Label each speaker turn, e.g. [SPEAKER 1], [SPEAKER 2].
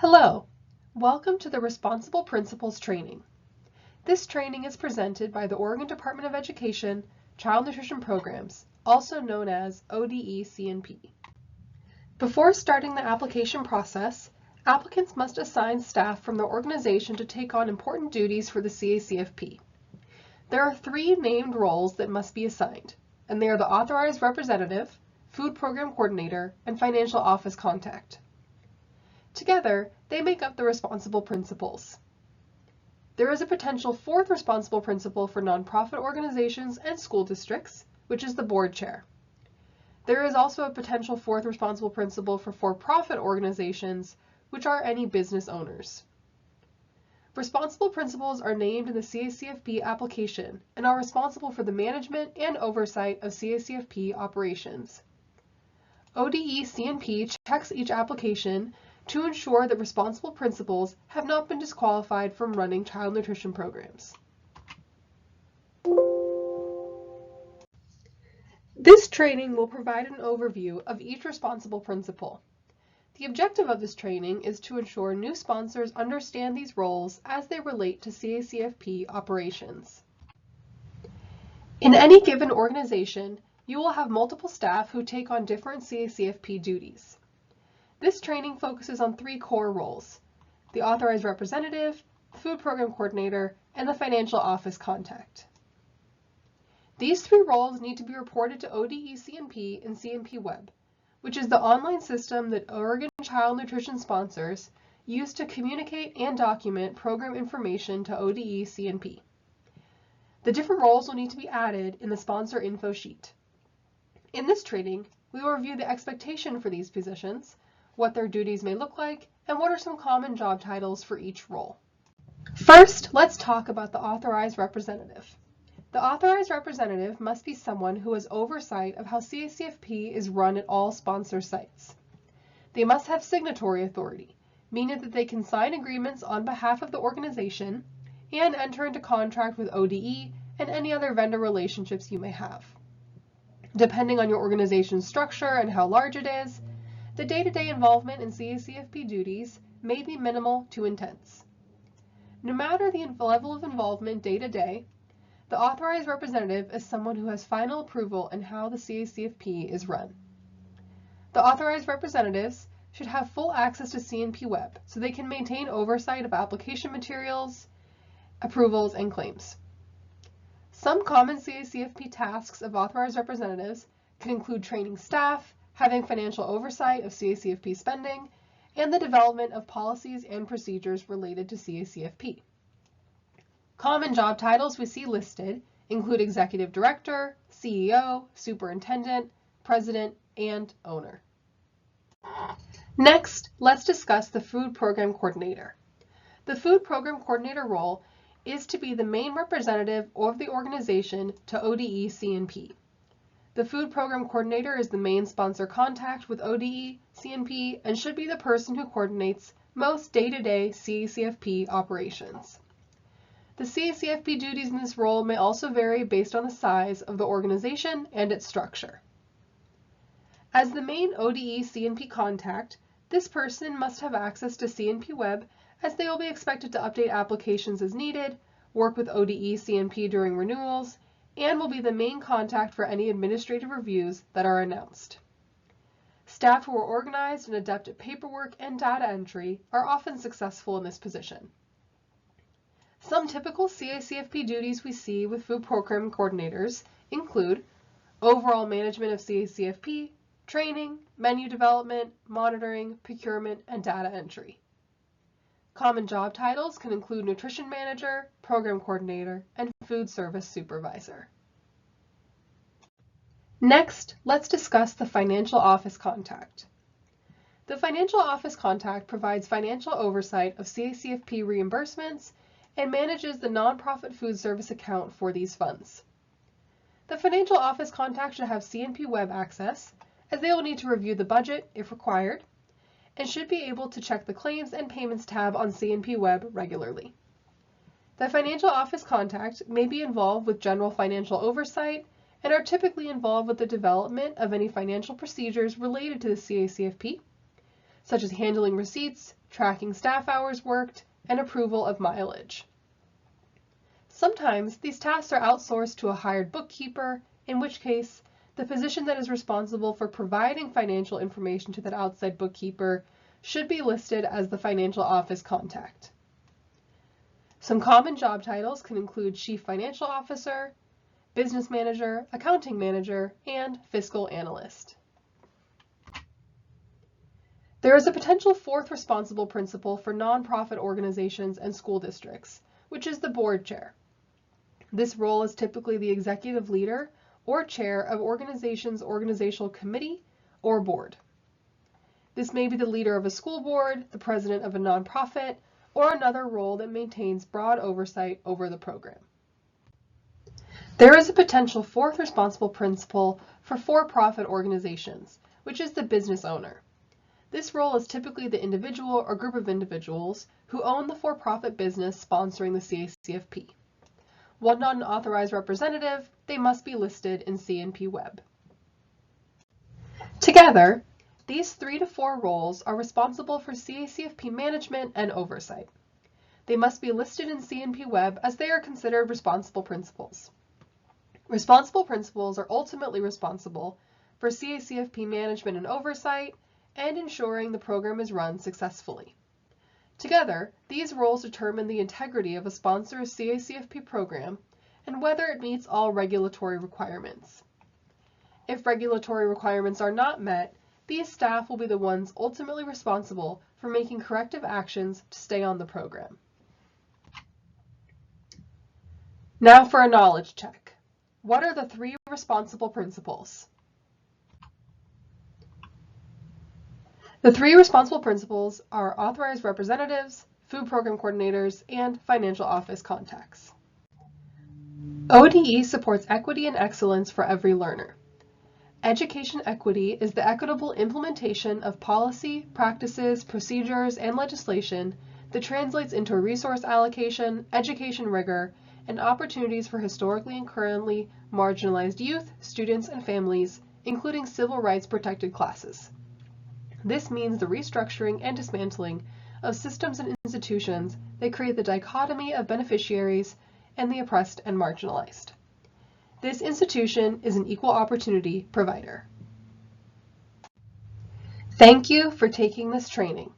[SPEAKER 1] Hello, welcome to the Responsible Principals training. This training is presented by the Oregon Department of Education Child Nutrition Programs, also known as ODE-CNP. Before starting the application process, applicants must assign staff from their organization to take on important duties for the CACFP. There are three named roles that must be assigned, and they are the Authorized Representative, Food Program Coordinator, and Financial Office Contact. Together, they make up the responsible principals. There is a potential fourth responsible principal for nonprofit organizations and school districts, which is the board chair. There is also a potential fourth responsible principal for for-profit organizations, which are any business owners. Responsible principals are named in the CACFP application and are responsible for the management and oversight of CACFP operations. ODE-CNP checks each application to ensure that responsible principals have not been disqualified from running child nutrition programs. This training will provide an overview of each responsible principal. The objective of this training is to ensure new sponsors understand these roles as they relate to CACFP operations. In any given organization, you will have multiple staff who take on different CACFP duties. This training focuses on three core roles: the Authorized Representative, Food Program Coordinator, and the Financial Office Contact. These three roles need to be reported to ODE-CNP and CNP Web, which is the online system that Oregon child nutrition sponsors use to communicate and document program information to ODE-CNP. The different roles will need to be added in the sponsor info sheet. In this training, we will review the expectation for these positions, what their duties may look like, and what are some common job titles for each role. First, let's talk about the Authorized Representative. The Authorized Representative must be someone who has oversight of how CACFP is run at all sponsor sites. They must have signatory authority, meaning that they can sign agreements on behalf of the organization and enter into contract with ODE and any other vendor relationships you may have. Depending on your organization's structure and how large it is, the day-to-day involvement in CACFP duties may be minimal to intense. No matter the level of involvement day-to-day, the Authorized Representative is someone who has final approval in how the CACFP is run. The Authorized Representatives should have full access to CNP Web so they can maintain oversight of application materials, approvals, and claims. Some common CACFP tasks of Authorized Representatives can include training staff, having financial oversight of CACFP spending, and the development of policies and procedures related to CACFP. Common job titles we see listed include Executive Director, CEO, Superintendent, President, and Owner. Next, let's discuss the Food Program Coordinator. The Food Program Coordinator role is to be the main representative of the organization to ODE-CNP. The Food Program Coordinator is the main sponsor contact with ODE-CNP and should be the person who coordinates most day-to-day CACFP operations. The CACFP duties in this role may also vary based on the size of the organization and its structure. As the main ODE-CNP contact, this person must have access to CNP Web as they will be expected to update applications as needed, work with ODE-CNP during renewals, and will be the main contact for any administrative reviews that are announced. Staff who are organized and adept at paperwork and data entry are often successful in this position. Some typical CACFP duties we see with food program coordinators include overall management of CACFP, training, menu development, monitoring, procurement, and data entry. Common job titles can include Nutrition Manager, Program Coordinator, and Food Service Supervisor. Next, let's discuss the Financial Office Contact. The Financial Office Contact provides financial oversight of CACFP reimbursements and manages the nonprofit food service account for these funds. The Financial Office Contact should have CNP Web access, as they will need to review the budget if required, and should be able to check the Claims and Payments tab on CNP Web regularly. The Financial Office Contact may be involved with general financial oversight and are typically involved with the development of any financial procedures related to the CACFP, such as handling receipts, tracking staff hours worked, and approval of mileage. Sometimes these tasks are outsourced to a hired bookkeeper, in which case the position that is responsible for providing financial information to that outside bookkeeper should be listed as the financial office contact. Some common job titles can include Chief Financial Officer, Business Manager, Accounting Manager, and Fiscal Analyst. There is a potential fourth responsible principal for nonprofit organizations and school districts, which is the board chair. This role is typically the executive leader or chair of organization's organizational committee or board. This may be the leader of a school board, the president of a nonprofit, or another role that maintains broad oversight over the program. There is a potential fourth responsible principal for for-profit organizations, which is the business owner. This role is typically the individual or group of individuals who own the for-profit business sponsoring the CACFP. While not an authorized representative, they must be listed in CNP Web. Together, these 3 to 4 roles are responsible for CACFP management and oversight. They must be listed in CNP Web as they are considered responsible principals. Responsible principals are ultimately responsible for CACFP management and oversight and ensuring the program is run successfully. Together, these roles determine the integrity of a sponsor's CACFP program and whether it meets all regulatory requirements. If regulatory requirements are not met, these staff will be the ones ultimately responsible for making corrective actions to stay on the program. Now for a knowledge check. What are the 3 responsible principals? The 3 responsible principals are authorized representatives, food program coordinators, and financial office contacts. ODE supports equity and excellence for every learner. Education equity is the equitable implementation of policy, practices, procedures, and legislation that translates into resource allocation, education rigor, and opportunities for historically and currently marginalized youth, students, and families, including civil rights protected classes. This means the restructuring and dismantling of systems and institutions that create the dichotomy of beneficiaries and the oppressed and marginalized. This institution is an equal opportunity provider. Thank you for taking this training.